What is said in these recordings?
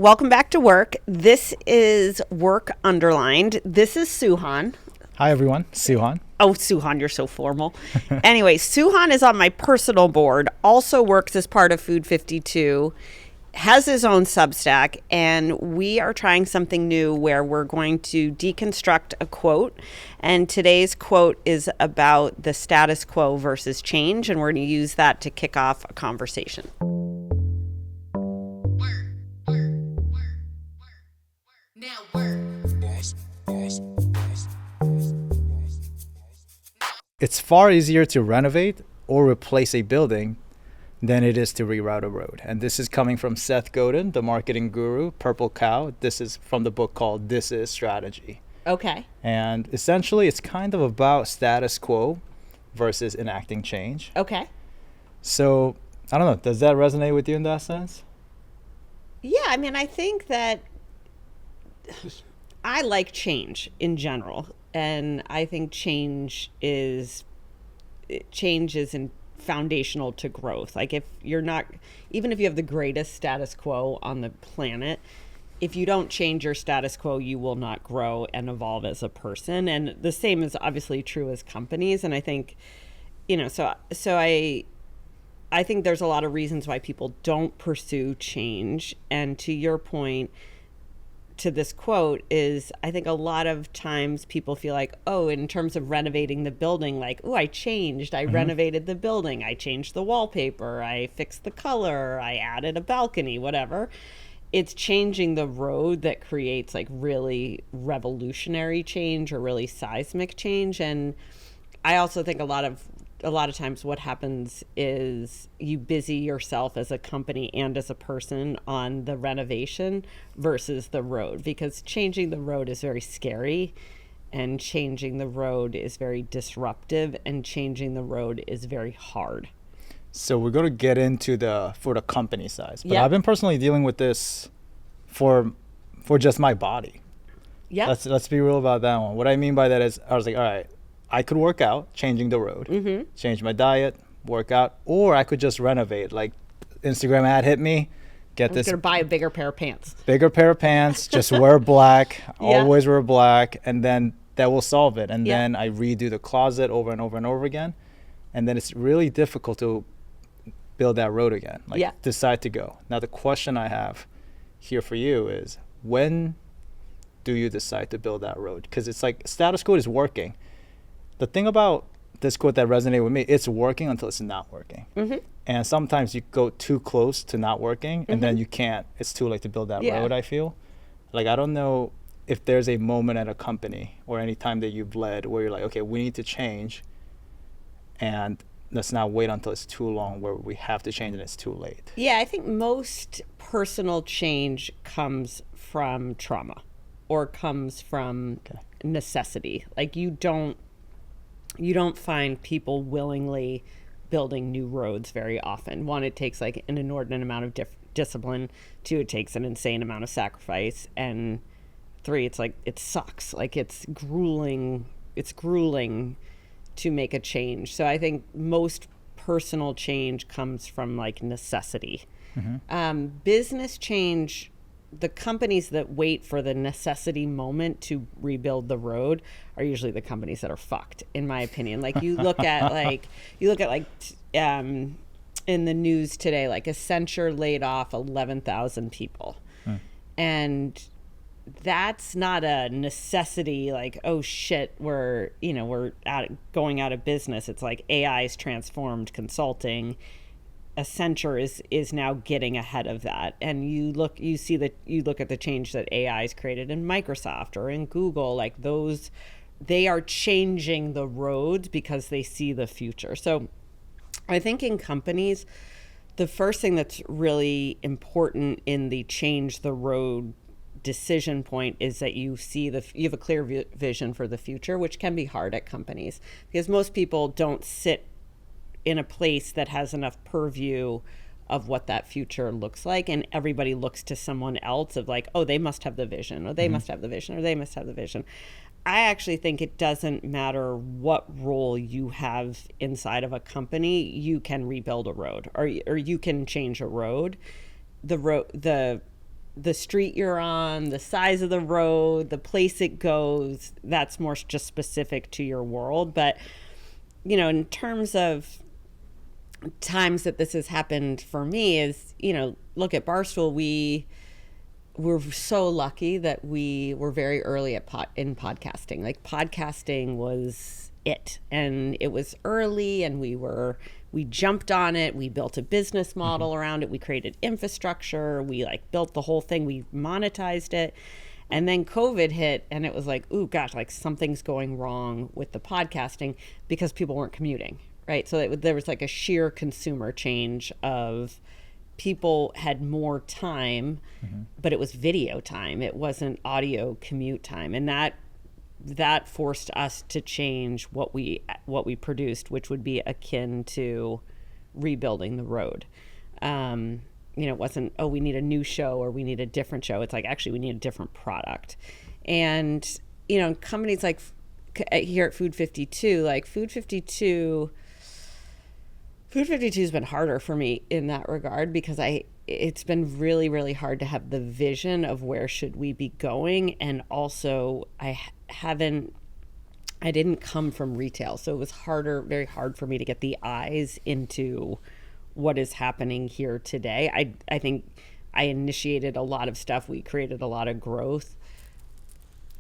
welcome back to work. This is Work Underlined. This is Hawn. Hi, everyone. Hawn. Oh, Hawn, you're so formal. Anyway, Hawn is on my personal board, also works as part of Food52, has his own Substack, and we are trying something new where we're going to deconstruct a quote. And today's quote is about the status quo versus change, and we're going to use that to kick off a conversation. It's far easier to renovate or replace a building than it is to reroute a road. And this is coming from Seth Godin, the marketing guru, Purple Cow. This is from the book called This Is Strategy. Okay. And essentially, it's kind of about status quo versus enacting change. Okay. So, I don't know, does that resonate with you in that sense? Yeah, I mean, I think that I like change in general. And I think change is foundational to growth. Like even if you have the greatest status quo on the planet, if you don't change your status quo, you will not grow and evolve as a person. And the same is obviously true as companies. And I think, so I think there's a lot of reasons why people don't pursue change. And to your point, to this quote is, I think a lot of times people feel like, oh, in terms of renovating the building, like, oh, I changed. I renovated the building. I changed the wallpaper. I fixed the color. I added a balcony, whatever. It's changing the road that creates like really revolutionary change or really seismic change. And I also think a lot of times what happens is you busy yourself as a company and as a person on the renovation versus the road, because changing the road is very scary and changing the road is very disruptive and changing the road is very hard. So we're going to get into for the company size. But Yep. I've been personally dealing with this for just my body. Yeah. Let's be real about that one. What I mean by that is I was like, all right, I could work out, changing the road, change my diet, work out, or I could just renovate. Like Instagram ad hit me, get I'm this going to buy a bigger pair of pants. just wear black, Yeah. always wear black, and then that will solve it. And Yeah. then I redo the closet over and over and over again. And then it's really difficult to build that road again, decide to go. Now, the question I have here for you is, when do you decide to build that road? Because it's like status quo is working. The thing about this quote that resonated with me, it's working until it's not working. And sometimes you go too close to not working and then you can't, it's too late to build that road, I feel. Like, I don't know if there's a moment at a company or any time that you've led where you're like, okay, we need to change and let's not wait until it's too long where we have to change and it's too late. Yeah, I think most personal change comes from trauma or comes from necessity. Like you don't find people willingly building new roads very often. One, it takes like an inordinate amount of discipline. Two, it takes an insane amount of sacrifice. And three, it's like, it sucks. Like it's grueling to make a change. So I think most personal change comes from like necessity. Business change, the companies that wait for the necessity moment to rebuild the road are usually the companies that are fucked, in my opinion. Like you look at in the news today, like Accenture laid off 11,000 people. And that's not a necessity. Like, oh shit, we're going out of business. It's like AI's transformed consulting. Accenture is now getting ahead of that, and you look at the change that AI has created in Microsoft or in Google. Like those, they are changing the roads because they see the future. So I think in companies, the first thing that's really important in the change the road decision point is that you have a clear vision for the future, which can be hard at companies because most people don't sit in a place that has enough purview of what that future looks like, and everybody looks to someone else of like, oh, they must have the vision, or they must have the vision, or they must have the vision. I actually think it doesn't matter what role you have inside of a company, you can rebuild a road, or you can change a road. The the street you're on, the size of the road, the place it goes. That's more just specific to your world. But, you know, in terms of times that this has happened for me is, you know, look at Barstool. We're so lucky that we were very early in podcasting. Like, podcasting was it, and it was early, and we jumped on it. We built a business model around it. We created infrastructure. We like built the whole thing. We monetized it. And then COVID hit, and it was like, ooh, gosh, like something's going wrong with the podcasting because people weren't commuting, right? So there was like a sheer consumer change of people had more time, but it was video time. It wasn't audio commute time. And that forced us to change what we produced, which would be akin to rebuilding the road. You know, it wasn't, oh, we need a new show or we need a different show. It's like, actually, we need a different product. And, you know, companies like here at Food52, like Food52 has been harder for me in that regard because it's been really, really hard to have the vision of where should we be going. And also I didn't come from retail. So it was very hard for me to get the eyes into what is happening here today. I think I initiated a lot of stuff. We created a lot of growth.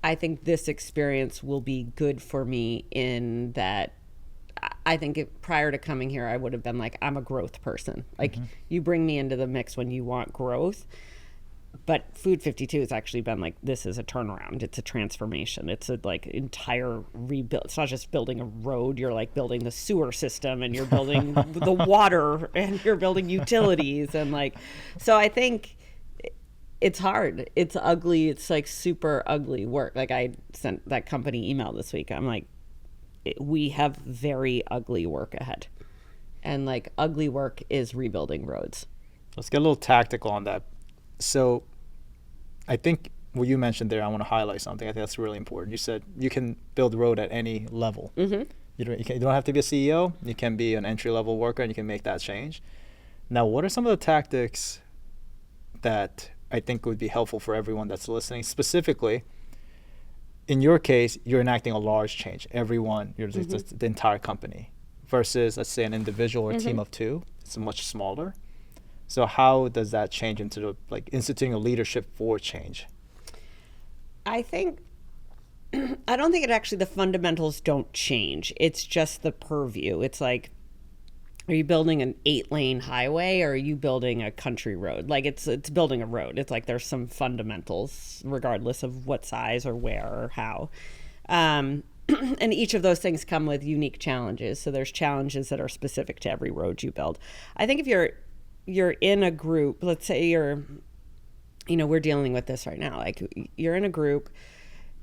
I think this experience will be good for me in that I think prior to coming here, I would have been like, I'm a growth person. Like, you bring me into the mix when you want growth. But Food52 has actually been like, this is a turnaround. It's a transformation. It's a like entire rebuild. It's not just building a road. You're like building the sewer system, and you're building the water, and you're building utilities. And like, so I think it's hard. It's ugly. It's like super ugly work. Like, I sent that company email this week. I'm like, we have very ugly work ahead. And like, ugly work is rebuilding roads. Let's get a little tactical on that. So I think what you mentioned there, I want to highlight something. I think that's really important. You said you can build a road at any level. You don't have to be a CEO. You can be an entry-level worker, and you can make that change. Now, what are some of the tactics that I think would be helpful for everyone that's listening? Specifically, in your case, you're enacting a large change. Everyone, the entire company, versus, let's say, an individual or a team of two. It's much smaller. So how does that change into like instituting a leadership for change? I don't think the fundamentals don't change. It's just the purview. It's like, are you building an 8-lane highway, or are you building a country road? Like, it's building a road. It's like there's some fundamentals regardless of what size or where or how. And each of those things come with unique challenges. So there's challenges that are specific to every road you build. I think if you're in a group, let's say we're dealing with this right now. Like, you're in a group,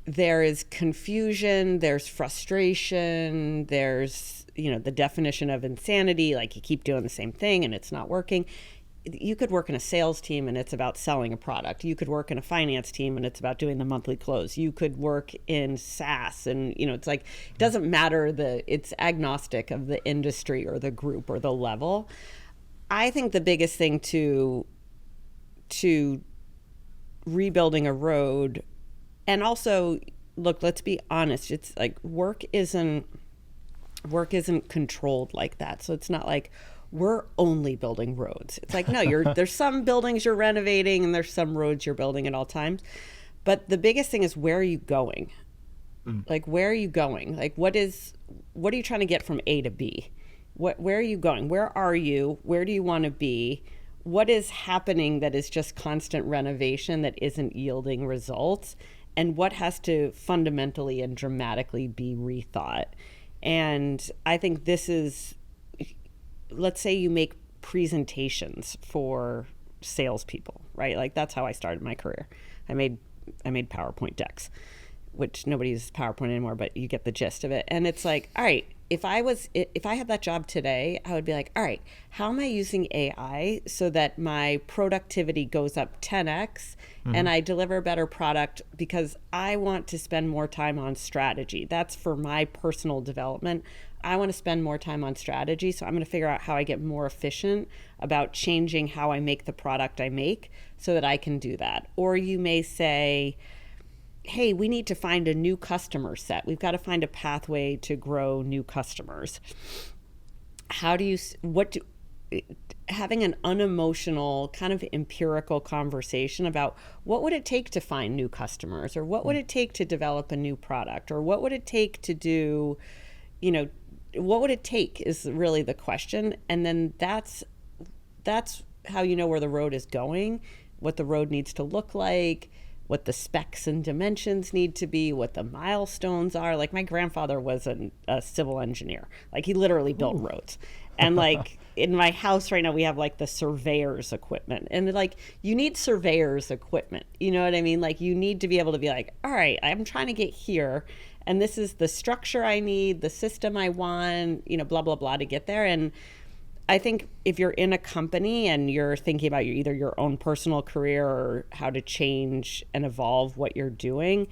there is confusion, there's frustration, there's, the definition of insanity, like you keep doing the same thing and it's not working. You could work in a sales team and it's about selling a product. You could work in a finance team and it's about doing the monthly close. You could work in SaaS and, it's like, it doesn't matter, it's agnostic of the industry or the group or the level. I think the biggest thing to rebuilding a road, and also, look, let's be honest, it's like work isn't controlled like that. So it's not like we're only building roads. It's like, no, there's some buildings you're renovating and there's some roads you're building at all times. But the biggest thing is, where are you going? Like, where are you going? Like, what are you trying to get from A to B? Where are you going? Where are you? Where do you want to be? What is happening that is just constant renovation that isn't yielding results? And what has to fundamentally and dramatically be rethought? And I think this is, let's say you make presentations for salespeople, right? Like, that's how I started my career. I made PowerPoint decks, which nobody uses PowerPoint anymore, but you get the gist of it. And it's like, all right, if I had that job today, I would be like, all right, how am I using AI so that my productivity goes up 10x and I deliver a better product, because I want to spend more time on strategy. That's for my personal development. I want to spend more time on strategy. So I'm going to figure out how I get more efficient about changing how I make the product I make so that I can do that. Or you may say, hey, we need to find a new customer set. We've got to find a pathway to grow new customers. Having an unemotional kind of empirical conversation about what would it take to find new customers, or what would it take to develop a new product, or what would it take to do, what would it take is really the question. And then that's how you know where the road is going, what the road needs to look like, what the specs and dimensions need to be, what the milestones are. Like my grandfather was a civil engineer. Like he literally built roads. And like in my house right now, we have like the surveyor's equipment. And like you need surveyor's equipment. You know what I mean? Like you need to be able to be like, all right, I'm trying to get here. And this is the structure I need, the system I want, blah, blah, blah to get there. And I think if you're in a company and you're thinking about either your own personal career or how to change and evolve what you're doing,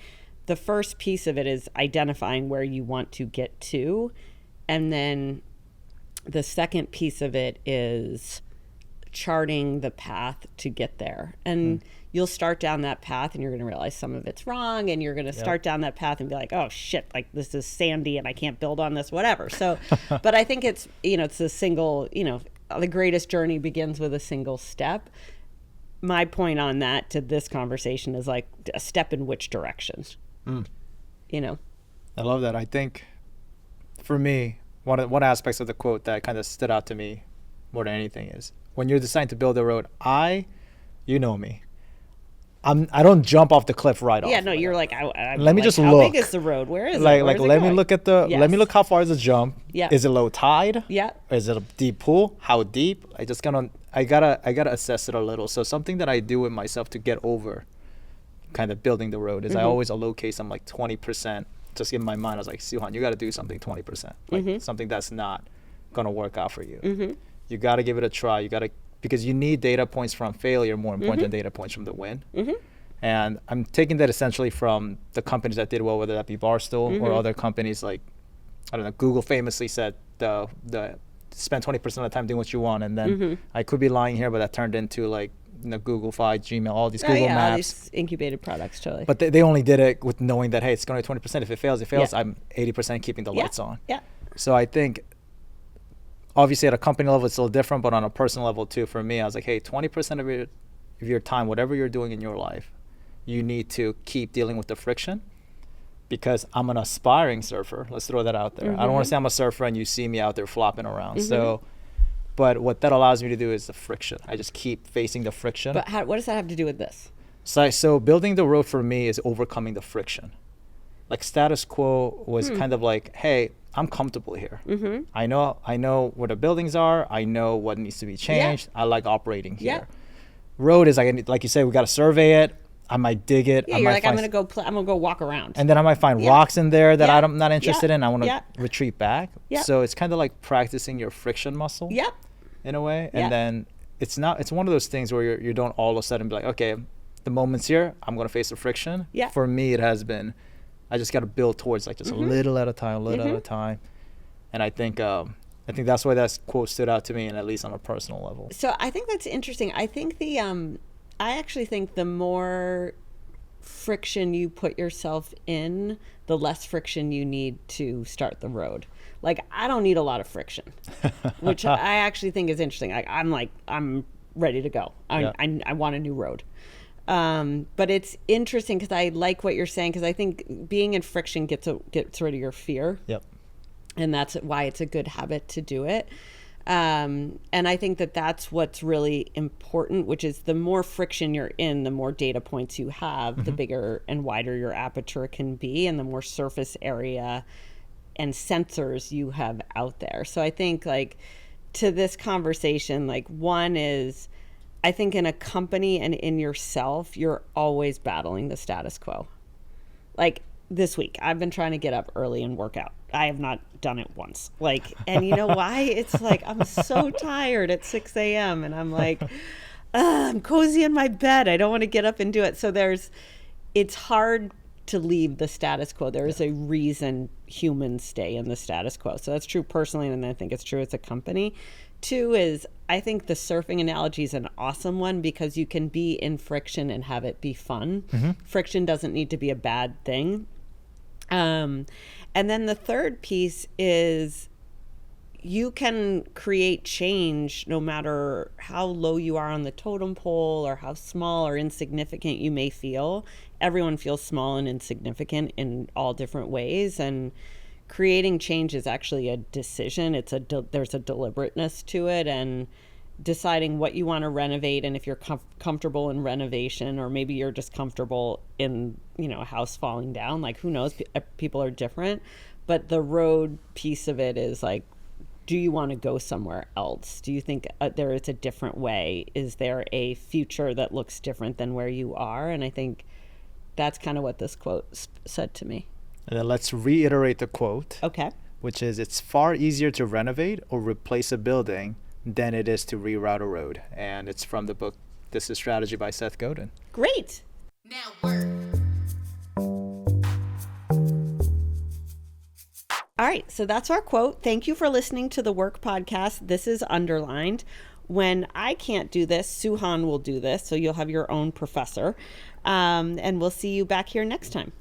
the first piece of it is identifying where you want to get to. And then the second piece of it is charting the path to get there. And you'll start down that path and you're going to realize some of it's wrong, and you're going to start down that path and be like, oh shit, like this is sandy and I can't build on this, whatever. So, but I think it's, it's a single, the greatest journey begins with a single step. My point on that to this conversation is like a step in which direction, I love that. I think for me, one aspects of the quote that kind of stood out to me more than anything is when you're deciding to build a road, you know me. I don't jump off the cliff right off. Yeah, no, you're like, let me just look. How big is the road? Where is it? Let me look at let me look how far is the jump. Yeah. Is it low tide? Yeah. Is it a deep pool? How deep? I gotta assess it a little. So something that I do with myself to get over kind of building the road is I always allocate some like 20%. Just in my mind, I was like, Hawn, you got to do something 20%, like something that's not gonna work out for you. You got to give it a try. Because you need data points from failure more important than data points from the win. And I'm taking that essentially from the companies that did well, whether that be Barstool or other companies like, I don't know, Google famously said the spend 20% of the time doing what you want. And then I could be lying here, but that turned into like, Google Fi, Gmail, all these Google Maps. All these incubated products, totally. But they only did it with knowing that, hey, it's going to be 20%. If it fails, it fails. I'm 80% keeping the lights on. Yeah. So I think, obviously at a company level, it's a little different, but on a personal level too, for me, I was like, hey, 20% of your time, whatever you're doing in your life, you need to keep dealing with the friction, because I'm an aspiring surfer. Let's throw that out there. I don't want to say I'm a surfer and you see me out there flopping around. So, but what that allows me to do is the friction. I just keep facing the friction. But what does that have to do with this? So building the road for me is overcoming the friction. Like status quo was kind of like, hey, I'm comfortable here. I know where the buildings are. I know what needs to be changed. I like operating here. Road is like you say, we got to survey it. I might dig it. Yeah, you're like, I'm gonna go walk around. And then I might find rocks in there that I'm not interested in. I want to retreat back. So it's kind of like practicing your friction muscle. In a way. And then it's one of those things where you don't all of a sudden be like, okay, the moment's here, I'm gonna face the friction. For me, it has been, I just got to build towards like just a little at a time, at a time. And I think that's why that quote stood out to me, and at least on a personal level. So I think that's interesting. I think I actually think the more friction you put yourself in, the less friction you need to start the road. Like, I don't need a lot of friction, which I actually think is interesting. I'm ready to go. I want a new road. But it's interesting because I like what you're saying, because I think being in friction gets rid of your fear. And that's why it's a good habit to do it. And I think that's what's really important, which is the more friction you're in, the more data points you have, the bigger and wider your aperture can be, and the more surface area and sensors you have out there. So I think like to this conversation, like one is, I think in a company and in yourself, you're always battling the status quo. Like this week, I've been trying to get up early and work out. I have not done it once. Like, and you know why? It's like, I'm so tired at 6 a.m. and I'm like, I'm cozy in my bed. I don't want to get up and do it. So it's hard to leave the status quo. There is a reason humans stay in the status quo. So that's true personally, and I think it's true as a company. Two is, I think the surfing analogy is an awesome one because you can be in friction and have it be fun. Friction doesn't need to be a bad thing. And then the third piece is you can create change no matter how low you are on the totem pole or how small or insignificant you may feel. Everyone feels small and insignificant in all different ways, and creating change is actually a decision. There's a deliberateness to it, and deciding what you want to renovate, and if you're comfortable in renovation, or maybe you're just comfortable in, a house falling down. Like, who knows? People are different. But the road piece of it is like, do you want to go somewhere else? Do you think there is a different way? Is there a future that looks different than where you are? And I think that's kind of what this quote said to me. And then let's reiterate the quote. Okay. Which is, it's far easier to renovate or replace a building than it is to reroute a road. And it's from the book, This is Strategy by Seth Godin. Great. Now work. All right, so that's our quote. Thank you for listening to the Work Podcast. This is Underlined. When I can't do this, Hawn will do this, so you'll have your own professor. And we'll see you back here next time.